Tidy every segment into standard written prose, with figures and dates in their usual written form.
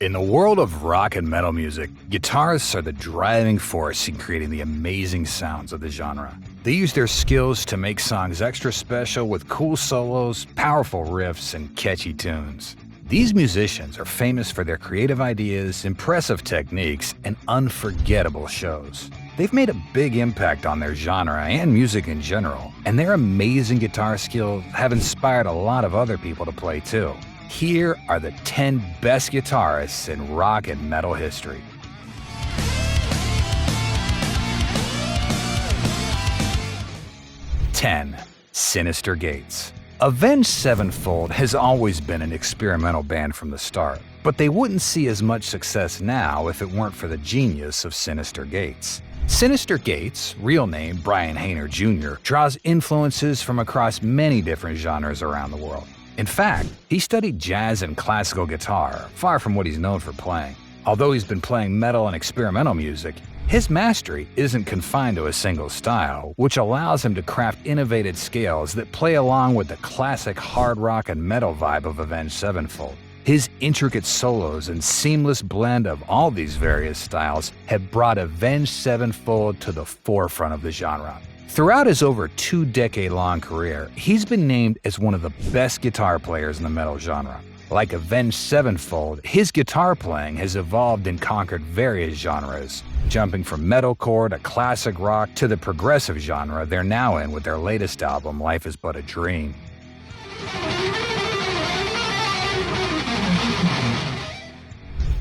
In the world of rock and metal music, guitarists are the driving force in creating the amazing sounds of the genre. They use their skills to make songs extra special with cool solos, powerful riffs, and catchy tunes. These musicians are famous for their creative ideas, impressive techniques, and unforgettable shows. They've made a big impact on their genre and music in general, and their amazing guitar skills have inspired a lot of other people to play too. Here are the 10 best guitarists in rock and metal history. 10. Sinister Gates. Avenged Sevenfold has always been an experimental band from the start, but they wouldn't see as much success now if it weren't for the genius of Sinister Gates. Sinister Gates, real name Brian Hayner Jr., draws influences from across many different genres around the world. In fact, he studied jazz and classical guitar, far from what he's known for playing. Although he's been playing metal and experimental music, his mastery isn't confined to a single style, which allows him to craft innovative scales that play along with the classic hard rock and metal vibe of Avenged Sevenfold. His intricate solos and seamless blend of all these various styles have brought Avenged Sevenfold to the forefront of the genre. Throughout his over 2-decade-long career, he's been named as one of the best guitar players in the metal genre. Like Avenged Sevenfold, his guitar playing has evolved and conquered various genres, jumping from metalcore to classic rock to the progressive genre they're now in with their latest album, Life Is But a Dream.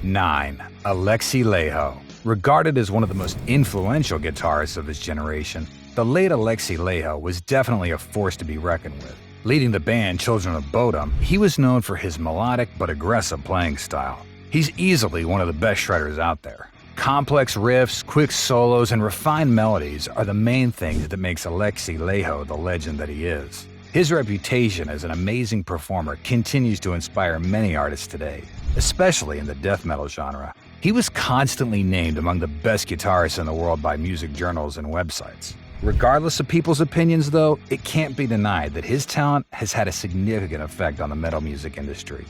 9. Alexi Laiho. Regarded as one of the most influential guitarists of his generation, the late Alexi Laiho was definitely a force to be reckoned with. Leading the band Children of Bodom, he was known for his melodic but aggressive playing style. He's easily one of the best shredders out there. Complex riffs, quick solos, and refined melodies are the main things that makes Alexi Laiho the legend that he is. His reputation as an amazing performer continues to inspire many artists today, especially in the death metal genre. He was constantly named among the best guitarists in the world by music journals and websites. Regardless of people's opinions, though, it can't be denied that his talent has had a significant effect on the metal music industry.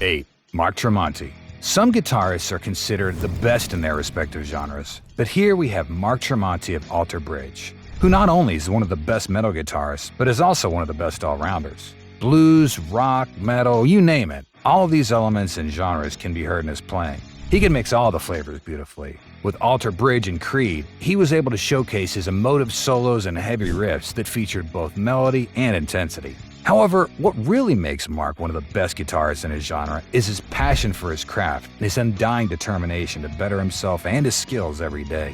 8. Mark Tremonti. Some guitarists are considered the best in their respective genres, but here we have Mark Tremonti of Alter Bridge, who not only is one of the best metal guitarists, but is also one of the best all-rounders. Blues, rock, metal, you name it, all of these elements and genres can be heard in his playing. He can mix all the flavors beautifully. With Alter Bridge and Creed, he was able to showcase his emotive solos and heavy riffs that featured both melody and intensity. However, what really makes Mark one of the best guitarists in his genre is his passion for his craft and his undying determination to better himself and his skills every day.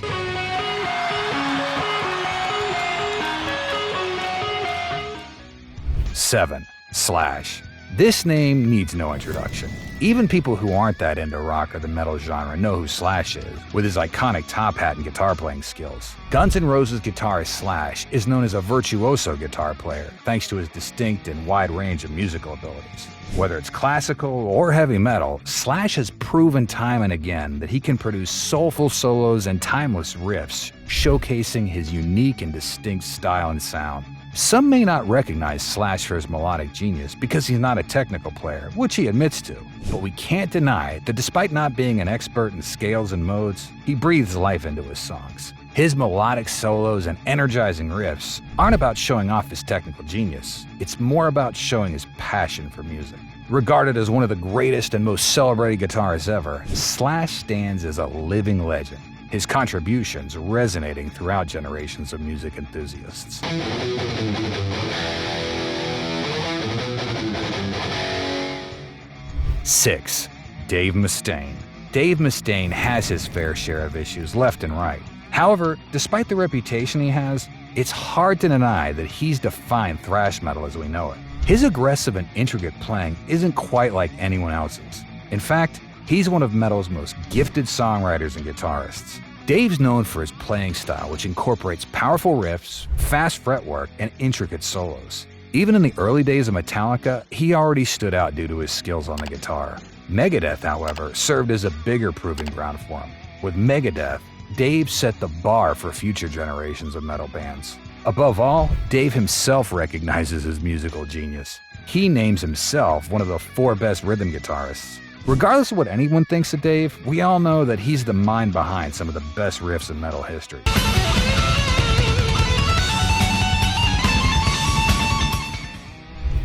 7. Slash. This name needs no introduction. Even people who aren't that into rock or the metal genre know who Slash is, with his iconic top hat and guitar playing skills. Guns N' Roses guitarist Slash is known as a virtuoso guitar player, thanks to his distinct and wide range of musical abilities. Whether it's classical or heavy metal, Slash has proven time and again that he can produce soulful solos and timeless riffs, showcasing his unique and distinct style and sound. Some may not recognize Slash for his melodic genius because he's not a technical player, which he admits to, but we can't deny that despite not being an expert in scales and modes, he breathes life into his songs. His melodic solos and energizing riffs aren't about showing off his technical genius, it's more about showing his passion for music. Regarded as one of the greatest and most celebrated guitarists ever, Slash stands as a living legend, his contributions resonating throughout generations of music enthusiasts. 6. Dave Mustaine. Dave Mustaine has his fair share of issues left and right. However, despite the reputation he has, it's hard to deny that he's defined thrash metal as we know it. His aggressive and intricate playing isn't quite like anyone else's. In fact, he's one of metal's most gifted songwriters and guitarists. Dave's known for his playing style, which incorporates powerful riffs, fast fretwork, and intricate solos. Even in the early days of Metallica, he already stood out due to his skills on the guitar. Megadeth, however, served as a bigger proving ground for him. With Megadeth, Dave set the bar for future generations of metal bands. Above all, Dave himself recognizes his musical genius. He names himself one of the 4 best rhythm guitarists. Regardless of what anyone thinks of Dave, we all know that he's the mind behind some of the best riffs in metal history.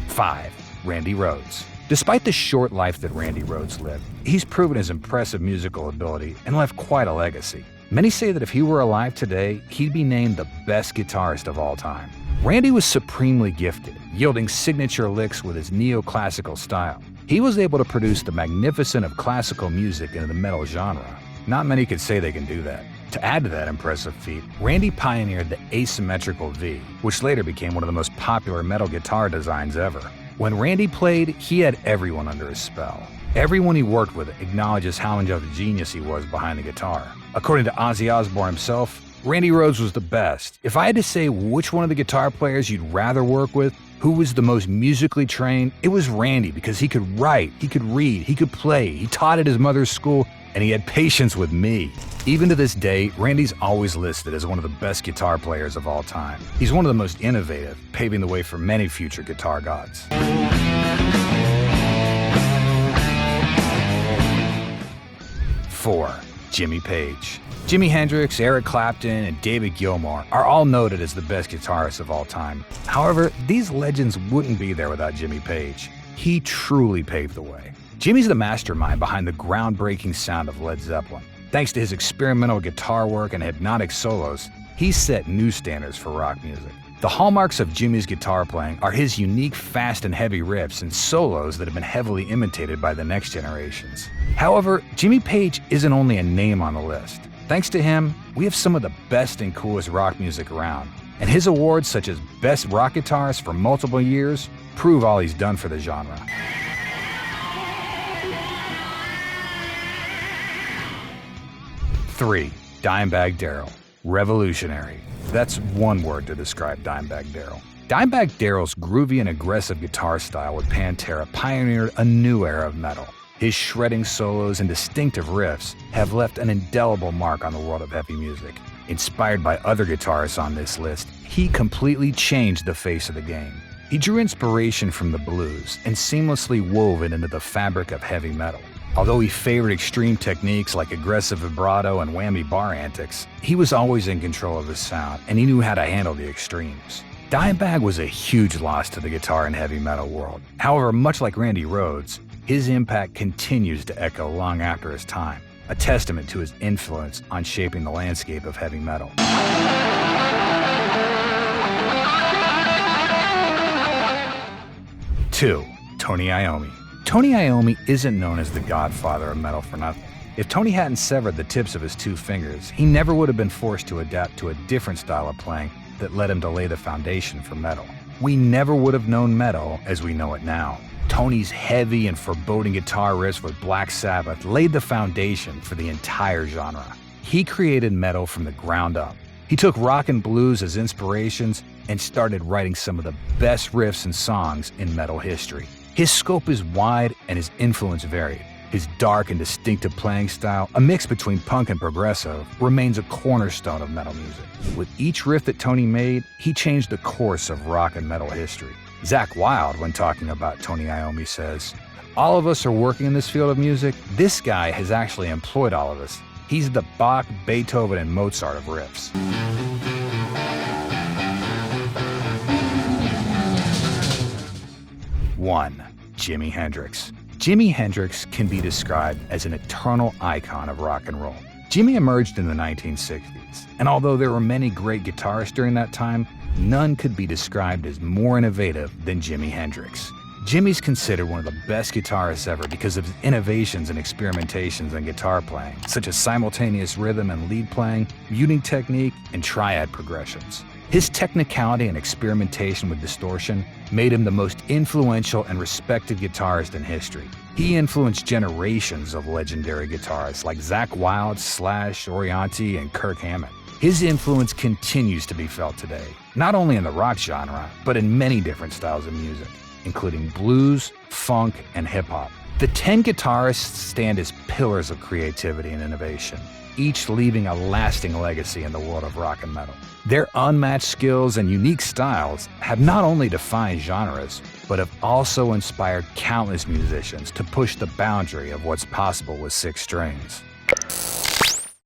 5. Randy Rhoads. Despite the short life that Randy Rhoads lived, he's proven his impressive musical ability and left quite a legacy. Many say that if he were alive today, he'd be named the best guitarist of all time. Randy was supremely gifted, yielding signature licks with his neoclassical style. He was able to produce the magnificent of classical music into the metal genre. Not many could say they can do that. To add to that impressive feat, Randy pioneered the asymmetrical V, which later became one of the most popular metal guitar designs ever. When Randy played, he had everyone under his spell. Everyone he worked with acknowledges how much of a genius he was behind the guitar. According to Ozzy Osbourne himself, Randy Rhoads was the best. If I had to say which one of the guitar players you'd rather work with, who was the most musically trained, it was Randy, because he could write, he could read, he could play, he taught at his mother's school, and he had patience with me. Even to this day, Randy's always listed as one of the best guitar players of all time. He's one of the most innovative, paving the way for many future guitar gods. 4. Jimmy Page. Jimi Hendrix, Eric Clapton, and David Gilmour are all noted as the best guitarists of all time. However, these legends wouldn't be there without Jimmy Page. He truly paved the way. Jimmy's the mastermind behind the groundbreaking sound of Led Zeppelin. Thanks to his experimental guitar work and hypnotic solos, he set new standards for rock music. The hallmarks of Jimmy's guitar playing are his unique fast and heavy riffs and solos that have been heavily imitated by the next generations. However, Jimmy Page isn't only a name on the list. Thanks to him, we have some of the best and coolest rock music around, and his awards such as Best Rock Guitarist for multiple years prove all he's done for the genre. 3. Dimebag Darrell. Revolutionary. That's one word to describe Dimebag Darrell. Dimebag Darrell's groovy and aggressive guitar style with Pantera pioneered a new era of metal. His shredding solos and distinctive riffs have left an indelible mark on the world of heavy music. Inspired by other guitarists on this list, he completely changed the face of the game. He drew inspiration from the blues and seamlessly wove it into the fabric of heavy metal. Although he favored extreme techniques like aggressive vibrato and whammy bar antics, he was always in control of his sound, and he knew how to handle the extremes. Dimebag was a huge loss to the guitar and heavy metal world. However, much like Randy Rhoads, his impact continues to echo long after his time, a testament to his influence on shaping the landscape of heavy metal. 2. Tony Iommi. Tony Iommi isn't known as the godfather of metal for nothing. If Tony hadn't severed the tips of his 2 fingers, he never would have been forced to adapt to a different style of playing that led him to lay the foundation for metal. We never would have known metal as we know it now. Tony's heavy and foreboding guitar riffs with Black Sabbath laid the foundation for the entire genre. He created metal from the ground up. He took rock and blues as inspirations and started writing some of the best riffs and songs in metal history. His scope is wide and his influence varied. His dark and distinctive playing style, a mix between punk and progressive, remains a cornerstone of metal music. With each riff that Tony made, he changed the course of rock and metal history. Zakk Wylde, when talking about Tony Iommi, says, "All of us are working in this field of music. This guy has actually employed all of us. He's the Bach, Beethoven, and Mozart of riffs." 1. Jimi Hendrix. Jimi Hendrix can be described as an eternal icon of rock and roll. Jimi emerged in the 1960s, and although there were many great guitarists during that time, none could be described as more innovative than Jimi Hendrix. Jimmy's considered one of the best guitarists ever because of his innovations and experimentations in guitar playing, such as simultaneous rhythm and lead playing, muting technique, and triad progressions. His technicality and experimentation with distortion made him the most influential and respected guitarist in history. He influenced generations of legendary guitarists like Zakk Wylde, Slash, Orianti, and Kirk Hammett. His influence continues to be felt today, not only in the rock genre, but in many different styles of music, including blues, funk, and hip-hop. The 10 guitarists stand as pillars of creativity and innovation. each leaving a lasting legacy in the world of rock and metal. Their unmatched skills and unique styles have not only defined genres, but have also inspired countless musicians to push the boundary of what's possible with six strings.